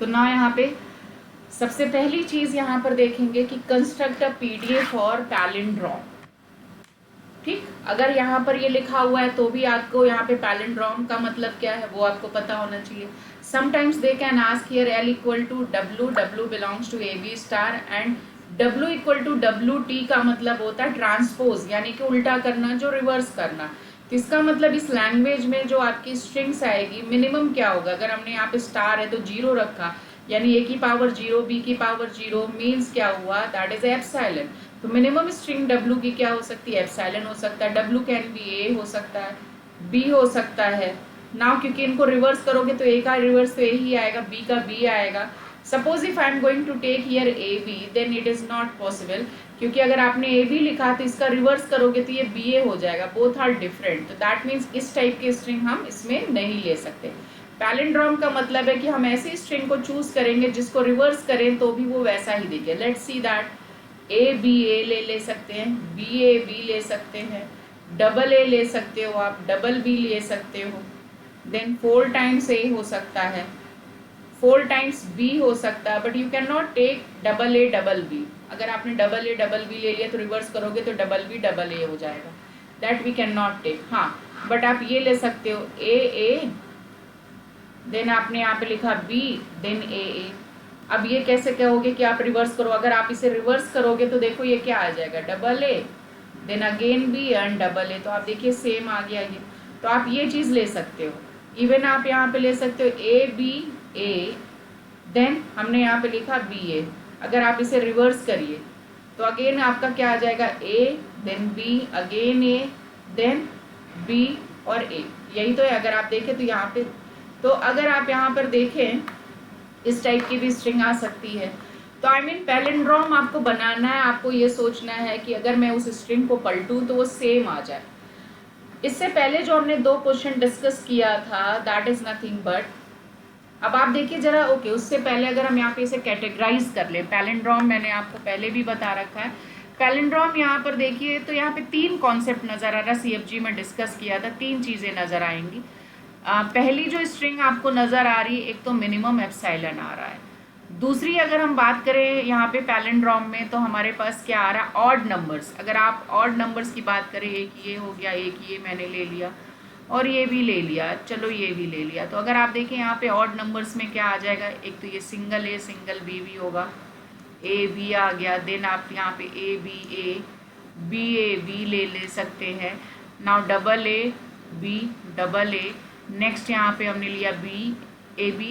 तो ना यहाँ पे सबसे पहली चीज यहाँ पर देखेंगे कि कंस्ट्रक्ट अ पीडीएफ और पैलिंड्रोम। ठीक, अगर यहाँ पर ये लिखा हुआ है तो भी आपको यहाँ पे पैलिंड्रोम का मतलब क्या है वो आपको पता होना चाहिए। Sometimes they can ask here L equal to W, W belongs to AB star and W equal to WT का मतलब होता है ट्रांसपोज, यानी कि उल्टा करना, जो रिवर्स करना। तो इसका मतलब इस लैंग्वेज में जो आपकी स्ट्रिंग्स आएगी मिनिमम क्या होगा। अगर हमने यहाँ पे स्टार है तो 0 रखा, यानी A की पावर 0, B की पावर 0 मीन्स क्या हुआ, दैट इज एप्सिलॉन। तो मिनिमम स्ट्रिंग W की क्या हो सकती है, एप्सिलॉन हो सकता है। W कैन बी A हो सकता है, B हो सकता है ना, क्योंकि इनको रिवर्स करोगे तो A का रिवर्स तो A ही आएगा, B का B आएगा। Suppose if I am going to take here AB then it is not possible, क्योंकि अगर आपने AB लिखा तो इसका रिवर्स करोगे तो ये BA हो जाएगा, बोथ आर डिफरेंट। तो दैट मीन्स इस टाइप के स्ट्रिंग हम इसमें नहीं ले सकते। पैलिंड्रोम का मतलब है कि हम ऐसी स्ट्रिंग को चूज करेंगे जिसको रिवर्स करें तो भी वो वैसा ही देखे। लेट्स सी दैट ABA ले सकते हैं, BAB ले सकते हैं, AA ले सकते हो आप, BB ले सकते हो, देन 4 टाइम्स A हो सकता है, 4 टाइम्स B हो सकता है, but you can not take AA BB। अगर आपने AA BB ले लिया तो रिवर्स करोगे तो BB AA हो जाएगा, that we can not take. हाँ, बट आप ये ले सकते हो AA, देन आपने यहाँ पे लिखा B, देन AA। अब ये कैसे कहोगे कि आप रिवर्स करो, अगर आप इसे रिवर्स करोगे तो देखो ये क्या आ जाएगा, AA, then again B and AA। तो आप देखिए सेम आ गया ये। तो आप ये चीज ले सकते हो। इवन आप यहाँ पे ले सकते हो ABA, देन हमने यहाँ पे लिखा BA। अगर आप इसे रिवर्स करिए तो अगेन आपका क्या आ जाएगा, A, then B, again A, then B और A। यही तो है। अगर आप देखें तो यहाँ पे, तो अगर आप यहाँ पर देखें इस टाइप की भी स्ट्रिंग आ सकती है। तो आई मीन पैलिंड्रोम आपको बनाना है, आपको ये सोचना है कि अगर मैं उस स्ट्रिंग को पलटूं तो वो सेम आ जाए। इससे पहले जो हमने 2 क्वेश्चन डिस्कस किया था दैट इज नथिंग बट, अब आप देखिए जरा, ओके उससे पहले अगर हम यहाँ पे इसे कैटेगराइज कर ले, पैलिंड्रोम मैंने आपको पहले भी बता रखा है। पैलिंड्रोम यहाँ पर देखिए तो यहाँ पे 3 कॉन्सेप्ट नजर आ रहा है, CFG में डिस्कस किया था, 3 चीजें नजर आएंगी। पहली जो स्ट्रिंग आपको नजर आ रही है, एक तो मिनिमम एप्सिलॉन आ रहा है। दूसरी अगर हम बात करें यहाँ पे पैलिंड्रोम में तो हमारे पास क्या आ रहा है, ऑड नंबर्स। अगर आप ऑड नंबर्स की बात करें, एक ये हो गया, एक ये मैंने ले लिया और ये भी ले लिया, चलो ये भी ले लिया। तो अगर आप देखें यहाँ पे ऑड नंबर्स में क्या आ जाएगा, एक तो ये सिंगल A सिंगल B भी होगा, A B आ गया, देन आप यहाँ पे A B A B A B ले सकते हैं। Now AA B AA, next यहाँ पे हमने लिया B A B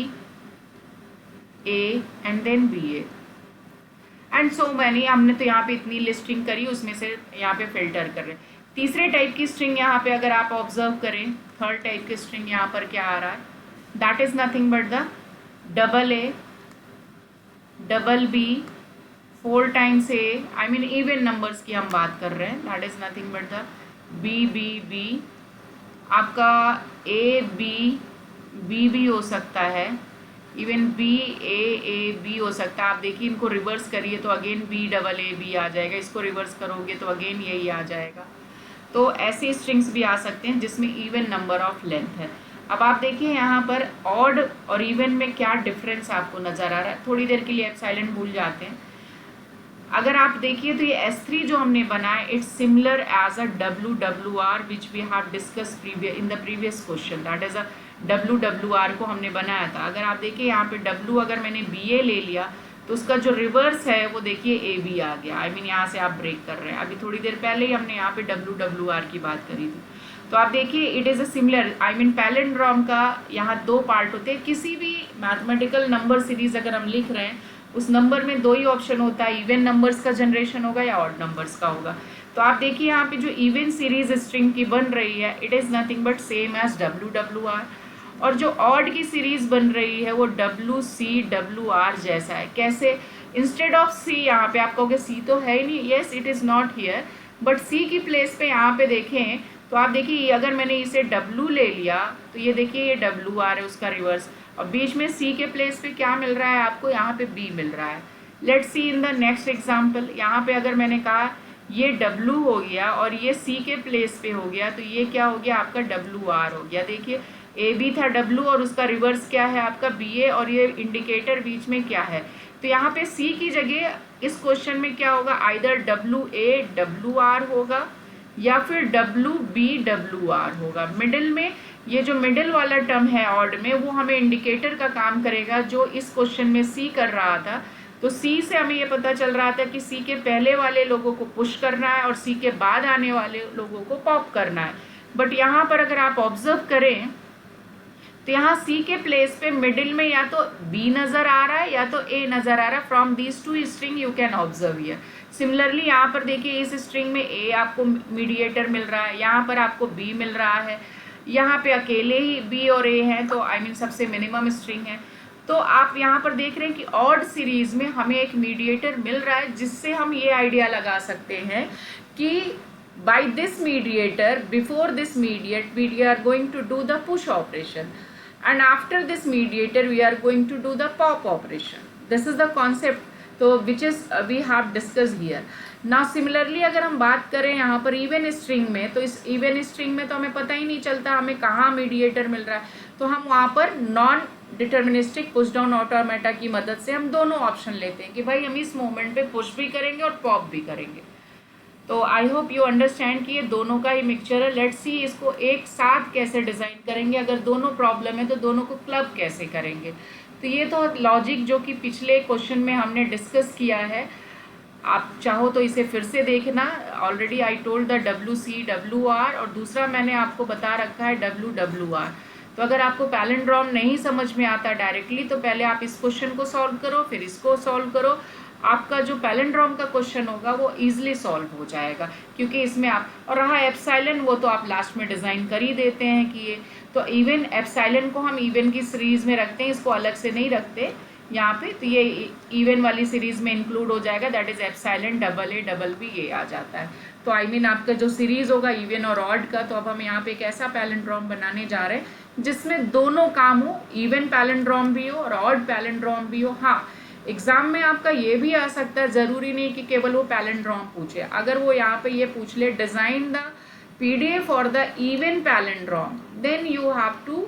A and then BA and so many. हमने तो यहाँ पे इतनी लिस्टिंग करी, उसमें से यहाँ पे फिल्टर कर रहे हैं। तीसरे टाइप की स्ट्रिंग यहाँ पे अगर आप ऑब्जर्व करें, थर्ड टाइप की स्ट्रिंग यहाँ पर क्या आ रहा है, that is nothing but the AA BB 4 times A, I mean even numbers की हम बात कर रहे हैं, that is nothing but the BB आपका AB B भी हो सकता है, इवन BA B हो सकता है। आप देखिए इनको रिवर्स करिए तो अगेन BAA B आ जाएगा, इसको रिवर्स करोगे तो अगेन यही आ जाएगा। तो ऐसे स्ट्रिंग्स भी आ सकते हैं जिसमें इवन नंबर ऑफ लेंथ है। अब आप देखिए यहाँ पर ऑड और इवन में क्या डिफरेंस आपको नजर आ रहा है। थोड़ी देर के लिए एप्सिलॉन भूल जाते हैं। अगर आप देखिए तो ये S3 जो हमने बनाया, it's similar as a WWR which we have discuss in the previous question, that is a WWR को हमने बनाया था। अगर आप देखिए यहाँ पे W अगर मैंने BA ले लिया तो उसका जो रिवर्स है वो देखिए AB आ गया, आई मीन यहाँ से आप ब्रेक कर रहे हैं। अभी थोड़ी देर पहले ही हमने यहाँ पे WWR की बात करी थी। तो आप देखिए it is a similar, I mean palindrome का यहाँ 2 पार्ट होते हैं। किसी भी मैथमेटिकल नंबर सीरीज अगर हम लिख रहे हैं उस नंबर में 2 ही ऑप्शन होता है, इवन नंबर्स का जनरेशन होगा या ऑड नंबर्स का होगा। तो आप देखिए यहाँ पे जो इवन सीरीज स्ट्रिंग की बन रही है, it is nothing but same as WWR, और जो ऑड की सीरीज बन रही है वो WCWR जैसा है। कैसे, इंस्टेड ऑफ C यहाँ पे आप कहोगे C तो है ही नहीं, yes it is not here, but C की प्लेस पे यहाँ पे देखें तो आप देखिए अगर मैंने इसे W ले लिया तो ये देखिए ये WR है उसका रिवर्स, और बीच में C के प्लेस पे क्या मिल रहा है आपको, यहाँ पे B मिल रहा है। Let's see in the next example. यहाँ पे अगर मैंने कहा ये W हो गया और ये C के प्लेस पे हो गया तो ये क्या हो गया आपका WR हो गया। देखिए ए बी था W और उसका रिवर्स क्या है आपका BA, और ये इंडिकेटर बीच में क्या है। तो यहाँ पे C की जगह इस क्वेश्चन में क्या होगा, आइदर WA WR होगा या फिर WB WR होगा। मिडिल में ये जो मिडिल वाला टर्म है ऑड में, वो हमें इंडिकेटर का काम करेगा, जो इस क्वेश्चन में C कर रहा था। तो C से हमें ये पता चल रहा था कि C के पहले वाले लोगों को पुश करना है और C के बाद आने वाले लोगों को पॉप करना है। बट यहाँ पर अगर आप ऑब्जर्व करें तो यहाँ C के प्लेस पे मिडिल में या तो B नज़र आ रहा है या तो A नज़र आ रहा है। From these two string you can observe here. Similarly यहाँ पर देखिए इस स्ट्रिंग में A आपको मीडिएटर मिल रहा है, यहाँ पर आपको B मिल रहा है, यहाँ पे अकेले ही B और A हैं, तो आई मीन सबसे मिनिमम स्ट्रिंग है। तो आप यहाँ पर देख रहे हैं कि ऑड सीरीज में हमें एक मीडिएटर मिल रहा है, जिससे हम ये आइडिया लगा सकते हैं कि by this mediator, before this mediate, we are going to do the push operation, and after this mediator we are going to do the pop operation. This is the concept तो which is we have discussed here. Now similarly अगर हम बात करें यहाँ पर even string में, तो इस इवन स्ट्रिंग में तो हमें पता ही नहीं चलता हमें कहाँ मीडिएटर मिल रहा है, तो हम वहाँ पर non deterministic push down automata की मदद से हम दोनों ऑप्शन लेते हैं कि भाई हम इस मोमेंट पे पुश भी करेंगे और पॉप भी करेंगे। तो आई होप यू अंडरस्टैंड कि ये दोनों का ही मिक्सचर है। लेट्स सी इसको एक साथ कैसे डिज़ाइन करेंगे, अगर दोनों प्रॉब्लम है तो दोनों को क्लब कैसे करेंगे। तो ये तो लॉजिक जो कि पिछले क्वेश्चन में हमने डिस्कस किया है, आप चाहो तो इसे फिर से देखना। Already I told the WC WR और दूसरा मैंने आपको बता रखा है WWR। तो अगर आपको पैलिंड्रोम नहीं समझ में आता डायरेक्टली, तो पहले आप इस क्वेश्चन को सॉल्व करो, फिर इसको सॉल्व करो, आपका जो पैलिंड्रोम का क्वेश्चन होगा वो इजीली सॉल्व हो जाएगा, क्योंकि इसमें आप, और रहा एप्सिलॉन, वो तो आप लास्ट में डिज़ाइन कर ही देते हैं कि ये तो इवन एप्सिलॉन को हम इवन की सीरीज़ में रखते हैं, इसको अलग से नहीं रखते यहाँ पे। तो ये इवन वाली सीरीज़ में इंक्लूड हो जाएगा, that is epsilon AA BB ये आ जाता है। तो आई मीन आपका जो सीरीज़ होगा इवन और ऑड का, तो अब हम यहाँ पे एक ऐसा पैलिंड्रोम बनाने जा रहे हैं जिसमें दोनों काम हो, इवन पैलिंड्रोम भी हो और ऑड पैलिंड्रोम भी हो। हाँ, एग्जाम में आपका ये भी आ सकता है, ज़रूरी नहीं कि केवल वो पैलिंड्रोम पूछे। अगर वो यहाँ पे ये पूछ ले design the PDA for the even palindrome, then you have to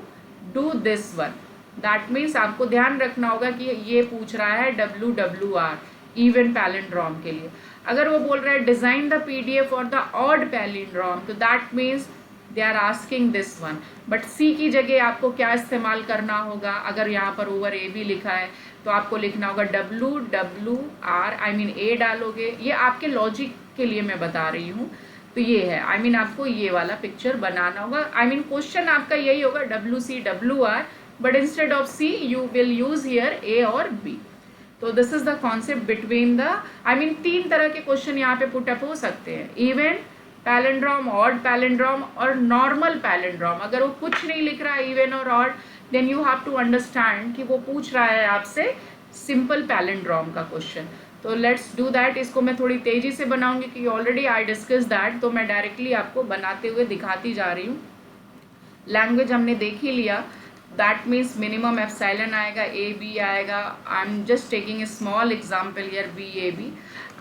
do this one. That means आपको ध्यान रखना होगा कि ये पूछ रहा है WWR इवन पैलिंड्रोम के लिए। अगर वो बोल रहा है design the PDA for the odd palindrome, तो that means they are asking this one. But C की जगह आपको क्या इस्तेमाल करना होगा, अगर यहाँ पर ओवर AB लिखा है तो आपको लिखना होगा WWR, आई मीन A डालोगे। ये आपके लॉजिक के लिए मैं बता रही हूँ। तो ये है, आई मीन आपको ये वाला पिक्चर बनाना होगा। आई मीन क्वेश्चन आपका यही होगा WC WR, but instead of C you will use here A और B। तो this is the concept between the, I mean 3 तरह के क्वेश्चन यहाँ पे पुटअप हो सकते हैं, इवन पैलिंड्रोम, ऑड पैलिंड्रोम और नॉर्मल पैलिंड्रोम। अगर वो कुछ नहीं लिख रहा है इवन और odd, then you have to understand कि वो पूछ रहा है आपसे सिंपल पैलिंड्रोम का क्वेश्चन। तो लेट्स डू दैट। इसको मैं थोड़ी तेज़ी से बनाऊंगी क्योंकि ऑलरेडी आई डिस्कस दैट, तो मैं डायरेक्टली आपको बनाते हुए दिखाती जा रही हूँ। लैंग्वेज हमने देख ही लिया, दैट मीन्स मिनिमम एप्सिलॉन आएगा, AB आएगा। I am just taking a small example here, BAB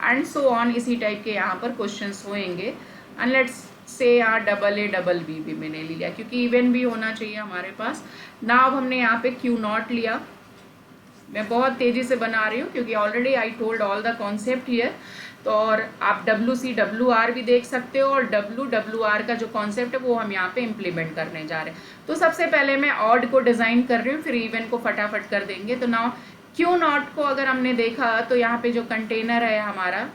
and so on. इसी टाइप के यहाँ पर क्वेश्चंस होंगे। एंड लेट्स से यहाँ AA BB भी मैंने लिया क्योंकि इवन भी होना चाहिए हमारे पास। ना अब हमने यहाँ पे Q0 लिया। मैं बहुत तेज़ी से बना रही हूँ क्योंकि already I told all the concept here. तो और आप WC WR भी देख सकते हो, और WWR का जो कॉन्सेप्ट है वो हम यहाँ पे इम्प्लीमेंट करने जा रहे हैं। तो सबसे पहले मैं ऑड को डिज़ाइन कर रही हूँ, फिर इवन को फटाफट कर देंगे। तो नाउ Q0 को अगर हमने देखा तो यहाँ पे जो कंटेनर है हमारा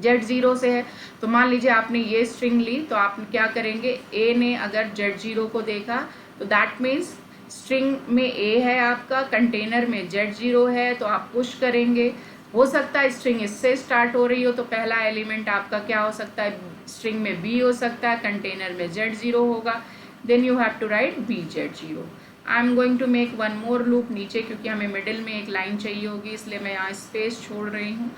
Z0 से है। तो मान लीजिए आपने ये स्ट्रिंग ली, तो आप क्या करेंगे, A ने अगर Z0 को देखा तो दैट मीन्स स्ट्रिंग में A है आपका, कंटेनर में Z0 है, तो आप पुश करेंगे। हो सकता है स्ट्रिंग इससे स्टार्ट हो रही हो तो पहला एलिमेंट आपका क्या हो सकता है, स्ट्रिंग में B हो सकता है, कंटेनर में Z0 होगा, then you have to write BZ0। I am going to make one more loop नीचे क्योंकि हमें मिडिल में एक लाइन चाहिए होगी, इसलिए मैं यहाँ स्पेस छोड़ रही हूँ।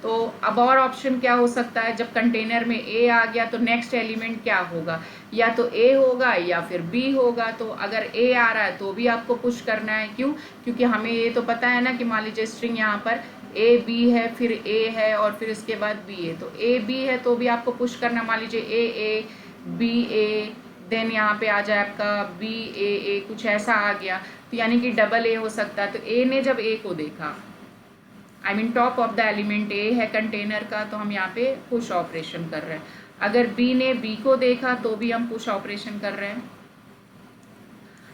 तो अब और ऑप्शन क्या हो सकता है, जब कंटेनर में A आ गया तो नेक्स्ट एलिमेंट क्या होगा, या तो A होगा या फिर B होगा। तो अगर A आ रहा है तो भी आपको पुश करना है, क्यों, क्योंकि हमें ये तो पता है ना कि मान लीजिए स्ट्रिंग यहाँ पर A B है, फिर A है और फिर इसके बाद B है, तो A B है तो भी आपको पुश करना। मान लीजिए A A B A then यहाँ पे आ जाए आपका बी ए कुछ ऐसा आ गया, तो यानी कि डबल ए हो सकता है। तो ए ने जब ए को देखा, I mean top of the element A है कंटेनर का, तो हम यहाँ पे पुश ऑपरेशन कर रहे हैं। अगर बी ने बी को देखा तो भी हम पुश ऑपरेशन कर रहे हैं।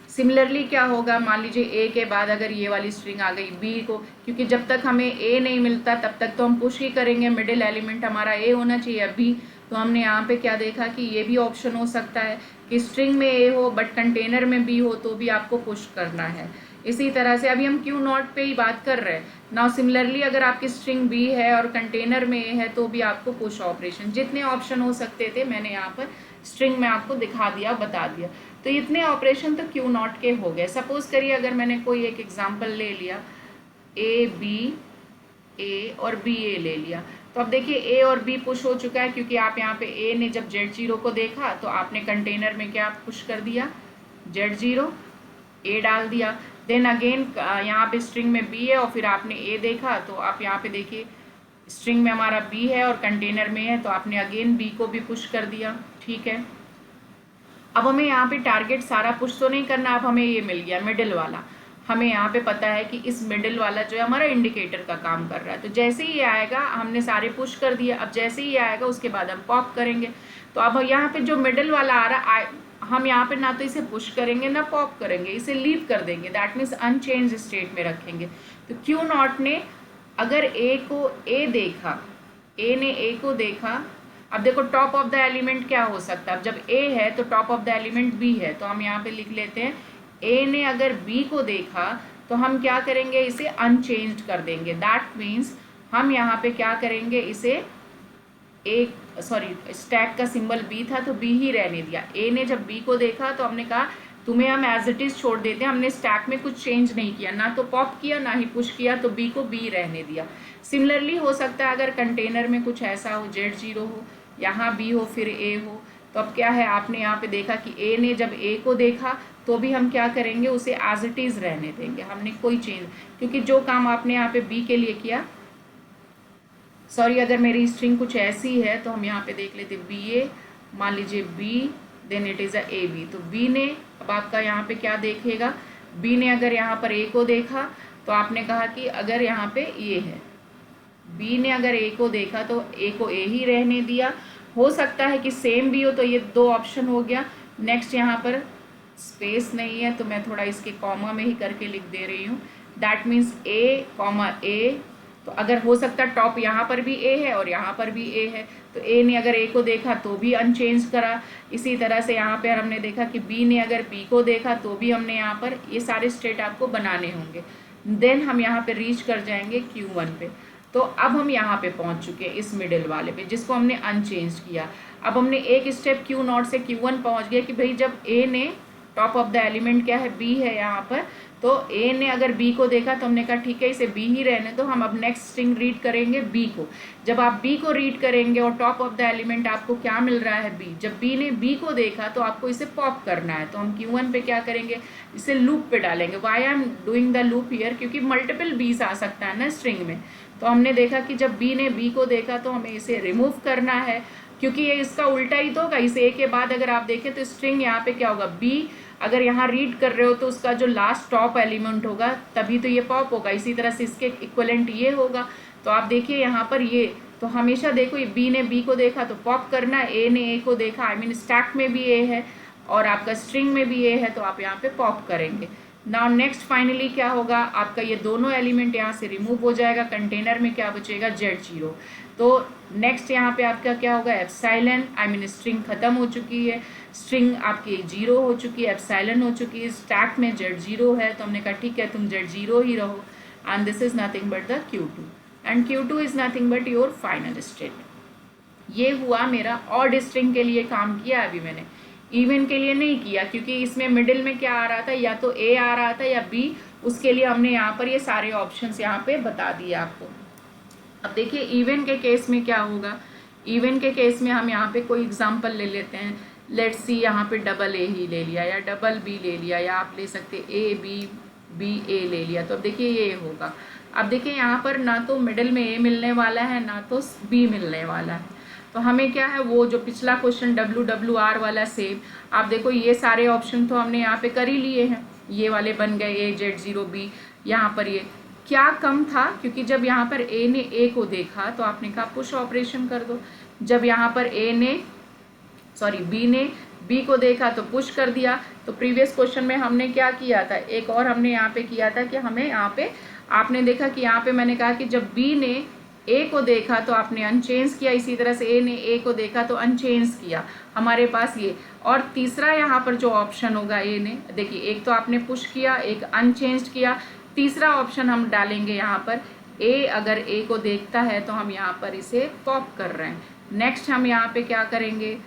सिमिलरली क्या होगा, मान लीजिए ए के बाद अगर ये वाली स्ट्रिंग आ गई बी को, क्योंकि जब तक हमें ए नहीं मिलता तब तक तो हम पुश ही करेंगे, मिडिल एलिमेंट हमारा ए होना चाहिए बी। तो हमने यहाँ पे क्या देखा कि ये भी ऑप्शन हो सकता है कि स्ट्रिंग में ए हो बट कंटेनर में बी हो, तो भी आपको पुश करना है। इसी तरह से अभी हम क्यू नॉट पे ही बात कर रहे हैं। नाउ सिमिलरली अगर आपकी स्ट्रिंग बी है और कंटेनर में ए है तो भी आपको पुश ऑपरेशन, जितने ऑप्शन हो सकते थे मैंने यहाँ पर स्ट्रिंग में आपको दिखा दिया, बता दिया। तो इतने ऑपरेशन तो क्यू नॉट के हो गए। सपोज करिए अगर मैंने कोई एक एग्जांपल ले लिया, ए बी ए और बी ए ले लिया, तो अब देखिए ए और बी पुश हो चुका है, क्योंकि आप यहाँ पे ए ने जब Z0 को देखा तो आपने कंटेनर में क्या पुश कर दिया, Z0 ए डाल दिया। देन अगेन यहाँ पे स्ट्रिंग में बी है और फिर आपने ए देखा, तो आप यहाँ पे देखिए स्ट्रिंग में हमारा बी है और कंटेनर में है, तो आपने अगेन बी को भी पुश कर दिया। ठीक है, अब हमें यहाँ पे टारगेट सारा पुश तो नहीं करना, अब हमें ये मिल गया मिडिल वाला। हमें यहाँ पे पता है कि इस मिडिल वाला जो है हमारा इंडिकेटर का काम कर रहा है, तो जैसे ही ये आएगा हमने सारे पुश कर दिया, अब जैसे ही आएगा उसके बाद हम पॉप करेंगे। तो अब यहाँ पे जो मिडिल वाला आ रहा हम यहाँ पे ना तो इसे पुश करेंगे ना पॉप करेंगे, इसे लीव कर देंगे, दैट मीन्स अनचेंज स्टेट में रखेंगे। तो क्यू नॉट ने अगर ए को ए देखा, ए ने ए को देखा, अब देखो टॉप ऑफ द एलिमेंट क्या हो सकता है, अब जब ए है तो top of the element B है, तो हम यहाँ पे लिख लेते हैं ए ने अगर बी को देखा तो हम क्या करेंगे, इसे अनचेंज्ड कर देंगे। दैट मीन्स हम यहाँ पे क्या करेंगे, इसे एक स्टैक का सिंबल बी था तो बी ही रहने दिया। ए ने जब बी को देखा तो हमने कहा तुम्हें हम एज इट इज छोड़ देते हैं, हमने स्टैक में कुछ चेंज नहीं किया, ना तो पॉप किया ना ही पुश किया, तो बी को बी रहने दिया। सिमिलरली हो सकता है अगर कंटेनर में कुछ ऐसा हो, Z0 हो, यहाँ बी हो फिर ए हो, तो अब क्या है, आपने यहाँ पे देखा कि ए ने जब ए को देखा तो भी हम क्या करेंगे, उसे एज इट इज रहने देंगे, हमने कोई चेंज, क्योंकि जो काम आपने यहाँ पे बी के लिए किया, सॉरी अगर मेरी स्ट्रिंग कुछ ऐसी है तो हम यहाँ पे देख लेते बी ए, मान लीजिए B then it is a A B. तो बी ने अब आपका यहाँ पे क्या देखेगा, बी ने अगर यहाँ पर ए को देखा तो आपने कहा कि अगर यहाँ पे ये है, बी ने अगर ए को देखा तो ए को ए ही रहने दिया। हो सकता है कि सेम भी हो, तो ये दो ऑप्शन हो गया। नेक्स्ट यहाँ पर स्पेस नहीं है तो मैं थोड़ा इसके कॉमा में ही करके लिख दे रही हूँ, दैट मीन्स ए कॉमा ए। तो अगर हो सकता है टॉप यहाँ पर भी ए है और यहाँ पर भी ए है, तो ए ने अगर ए को देखा तो भी अनचेंज करा। इसी तरह से यहाँ पर हमने देखा कि बी ने अगर बी को देखा तो भी हमने यहाँ पर ये सारे स्टेट आपको बनाने होंगे। देन हम यहाँ पे रीच कर जाएंगे Q1 पे। तो अब हम यहाँ पे पहुँच चुके हैं इस मिडिल वाले पे जिसको हमने अनचेंज किया। अब हमने एक स्टेप Q0 से Q1 पहुँच गया कि भाई जब ए ने टॉप ऑफ द एलिमेंट क्या है, बी है यहाँ पर, तो ए ने अगर बी को देखा तो हमने कहा ठीक है इसे बी ही रहने दो, हम अब नेक्स्ट स्ट्रिंग रीड करेंगे बी को। जब आप बी को रीड करेंगे और टॉप ऑफ द एलिमेंट आपको क्या मिल रहा है बी, जब बी ने बी को देखा तो आपको इसे पॉप करना है। तो हम Q1 पे क्या करेंगे, इसे लूप पे डालेंगे। Why I am doing the loop here, क्योंकि मल्टीपल बीस आ सकता है ना स्ट्रिंग में। तो हमने देखा कि जब बी ने बी को देखा तो हमें इसे रिमूव करना है, क्योंकि ये इसका उल्टा ही तो होगा। इस ए के बाद अगर आप देखें तो स्ट्रिंग यहाँ पे क्या होगा, बी अगर यहाँ रीड कर रहे हो तो उसका जो लास्ट टॉप एलिमेंट होगा तभी तो ये पॉप होगा। इसी तरह से इसके इक्वलेंट ये होगा। तो आप देखिए यहाँ पर ये, तो हमेशा देखो ये बी ने बी को देखा तो पॉप करना, ए ने ए को देखा, आई मीन स्टैक में भी ए है और आपका स्ट्रिंग में भी ए है, तो आप यहाँ पे पॉप करेंगे। नाउ नेक्स्ट फाइनली क्या होगा, आपका ये दोनों एलिमेंट यहाँ से रिमूव हो जाएगा। कंटेनर में क्या बचेगा, Z0। तो नेक्स्ट यहाँ पे आपका क्या होगा, एप्सिलॉन, आई मीन स्ट्रिंग खत्म हो चुकी है, स्ट्रिंग आपकी 0 हो चुकी है, एप्सिलॉन हो चुकी है, स्टैक में Z0 है। तो हमने कहा ठीक है तुम Z0 ही रहो, and this is nothing but the Q2 and Q2 is nothing but your final state. ये हुआ मेरा ऑड स्ट्रिंग के लिए काम किया अभी मैंने, इवन के लिए नहीं किया, क्योंकि इसमें मिडिल में क्या आ रहा था, या तो ए आ रहा था या बी, उसके लिए हमने यहाँ पर ये सारे ऑप्शंस यहाँ पे बता दिए आपको। अब देखिए इवन के केस में क्या होगा, इवन के केस में हम यहाँ पे कोई एग्जांपल ले लेते हैं। लेट्स सी यहाँ पे डबल ए ही ले लिया या डबल बी ले लिया, या आप ले सकते ए बी बी ए ले लिया। तो अब देखिए ये होगा। अब देखिए यहाँ पर ना तो मिडिल में ए मिलने वाला है ना तो बी मिलने वाला है। तो हमें क्या है, वो जो पिछला क्वेश्चन WWR वाला सेम, आप देखो ये सारे ऑप्शन तो हमने यहाँ पे कर ही लिए हैं, ये वाले बन गए A, Z0B। यहाँ पर ये क्या कम था, क्योंकि जब यहाँ पर A ने A को देखा तो आपने कहा पुश ऑपरेशन कर दो, जब यहाँ पर B ने B को देखा तो पुश कर दिया। तो प्रीवियस क्वेश्चन में हमने क्या किया था, एक और हमने यहाँ पे किया था कि हमें यहाँ पे आपने देखा कि यहाँ पे मैंने कहा कि जब B ने A को देखा तो आपने अनचेंज किया, इसी तरह से A ने A को देखा तो अनचेंज किया हमारे पास ये। और तीसरा यहाँ पर जो ऑप्शन होगा A ने, देखिए एक तो आपने पुश किया, एक अनचेंज किया, तीसरा ऑप्शन हम डालेंगे यहाँ पर A अगर A को देखता है तो हम यहाँ पर इसे पॉप कर रहे हैं। नेक्स्ट हम यहाँ पे क्या करेंगे,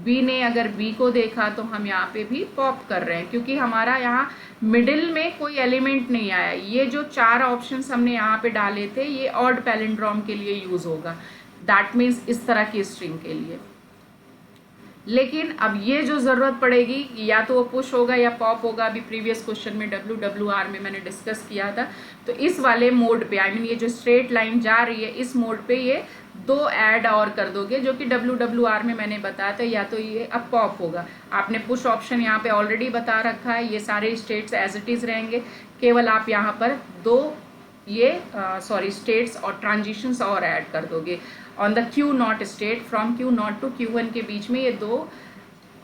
B ने अगर B को देखा तो हम यहाँ पे भी पॉप कर रहे हैं, क्योंकि हमारा यहाँ मिडिल में कोई एलिमेंट नहीं आया। ये जो 4 ऑप्शंस हमने यहाँ पे डाले थे ये ऑड पैलिंड्रोम के लिए यूज होगा, दैट मीन्स इस तरह की स्ट्रिंग के लिए। लेकिन अब ये जो ज़रूरत पड़ेगी, या तो वो पुश होगा या पॉप होगा। अभी प्रीवियस क्वेश्चन में WWR में मैंने डिस्कस किया था। तो इस वाले मोड पे, आई मीन ये जो स्ट्रेट लाइन जा रही है इस मोड पे ये 2 ऐड और कर दोगे, जो कि WWR में मैंने बताया था, या तो ये अब पॉप होगा। आपने पुश ऑप्शन यहाँ पे ऑलरेडी बता रखा है, ये सारे स्टेट्स एज इट इज़ रहेंगे, केवल आप यहाँ पर 2 स्टेट्स और ट्रांजिशंस और ऐड कर दोगे on the Q0 state, from Q0 to Q1 के बीच में ये 2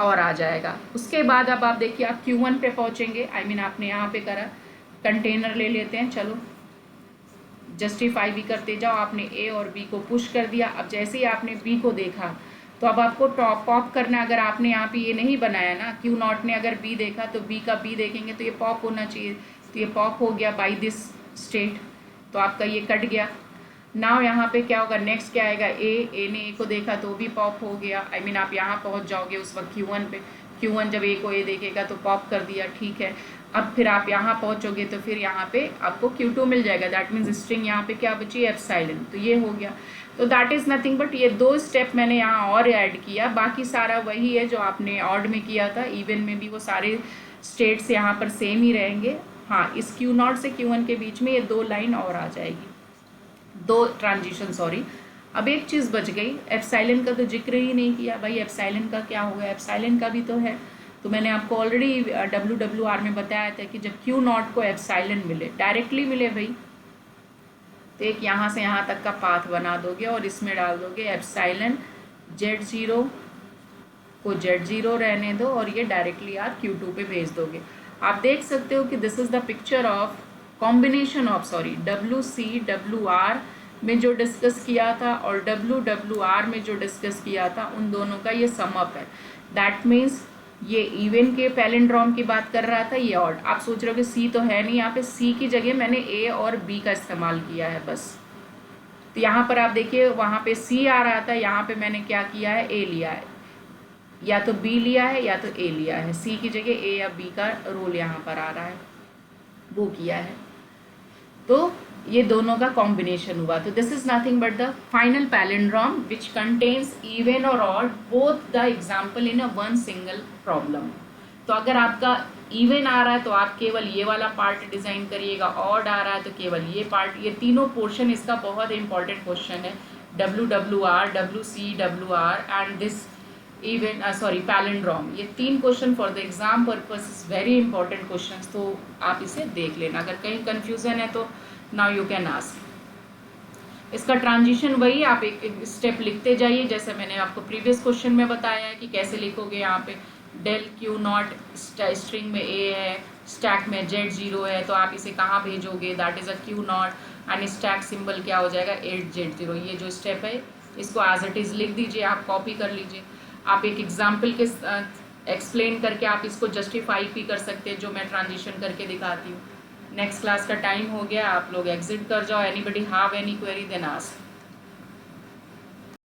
और आ जाएगा। उसके बाद अब आप देखिए आप Q1 पे पहुँचेंगे, आई मीन आपने यहाँ पे करा, कंटेनर ले लेते हैं, चलो जस्टिफाई भी करते जाओ। आपने A और B को पुश कर दिया। अब जैसे ही आपने B को देखा तो अब आपको पॉप करना। अगर आपने यहाँ पे ये नहीं बनाया ना, Q0 ने अगर B देखा तो B का B देखेंगे तो ये पॉप होना चाहिए, तो ये पॉप हो गया बाई दिस स्टेट, तो आपका ये कट गया। नाउ यहाँ पे क्या होगा, नेक्स्ट क्या आएगा, A ने A को देखा तो भी पॉप हो गया, आई मीन आप यहाँ पहुँच जाओगे उस वक्त Q1 पे। Q1 जब A को A देखेगा तो पॉप कर दिया, ठीक है। अब फिर आप यहाँ पहुँचोगे तो फिर यहाँ पे आपको Q2 मिल जाएगा, दैट मीन्स स्ट्रिंग यहाँ पे क्या बची, एप्सिलॉन, तो ये हो गया। तो दैट इज़ नथिंग बट ये 2 स्टेप मैंने यहाँ और ऐड किया, बाकी सारा वही है जो आपने ऑड में किया था। इवन में भी वो सारे स्टेट्स यहाँ पर सेम ही रहेंगे। हाँ, इस Q0 से Q1 के बीच में ये 2 लाइन और आ जाएगी, 2 ट्रांजिशन, सॉरी। अब एक चीज़ बच गई, एप्सिलॉन का तो जिक्र ही नहीं किया। भाई एप्सिलॉन का क्या होगा, एप्सिलॉन का भी तो है। तो मैंने आपको ऑलरेडी WWR में बताया था कि जब Q0 को एप्सिलॉन मिले, डायरेक्टली मिले भाई, तो एक यहाँ से यहाँ तक का पाथ बना दोगे और इसमें डाल दोगे एप्सिलॉन Z0 को Z0 रहने दो, और ये डायरेक्टली आप Q2 पे भेज दोगे। आप देख सकते हो कि this is the picture of combination of WCWR में जो डिस्कस किया था और WWR में जो डिस्कस किया था, उन दोनों का ये समअप है। दैट मीन्स ये इवन के पैलिंड्रोम की बात कर रहा था, ये ऑड। आप सोच रहे हो कि सी तो है नहीं, यहाँ पे सी की जगह मैंने ए और बी का इस्तेमाल किया है बस। तो यहाँ पर आप देखिए वहाँ पे सी आ रहा था, यहाँ पे मैंने क्या किया है, ए लिया है, या तो बी लिया है या तो ए लिया है। सी की जगह ए या बी का रोल यहाँ पर आ रहा है, वो किया है। तो ये दोनों का कॉम्बिनेशन हुआ। तो this is nothing but the final palindrome which contains even और odd both the example in a one single problem. तो अगर आपका इवन आ रहा है तो आप केवल ये वाला पार्ट डिजाइन करिएगा, ऑड आ रहा है तो केवल ये पार्ट। ये तीनों पोर्शन इसका बहुत इंपॉर्टेंट क्वेश्चन है, WWR, WCWR and this even palindrome. ये 3 question for the exam purpose is very important question. तो आप इसे देख लेना, अगर कहीं कंफ्यूजन है तो नाउ यू कैन आस्क। इसका ट्रांजिशन वही, आप एक स्टेप लिखते जाइए, जैसे मैंने आपको प्रीवियस क्वेश्चन में बताया है कि कैसे लिखोगे। यहाँ पे डेल Q0 स्ट्रिंग में A है, स्टैक में Z0 है, तो आप इसे कहाँ भेजोगे, that is a Q0 and stack symbol क्या हो जाएगा, 8Z0। ये जो स्टेप है इसको एज इट इज़ लिख दीजिए, आप कॉपी कर लीजिए। आप एक एग्जाम्पल के एक्सप्लेन करके आप इसको जस्टिफाई भी कर सकते हैं, जो मैं ट्रांजिशन करके दिखाती हूँ। नेक्स्ट क्लास का टाइम हो गया, आप लोग एग्जिट कर जाओ। Anybody have any query then ask.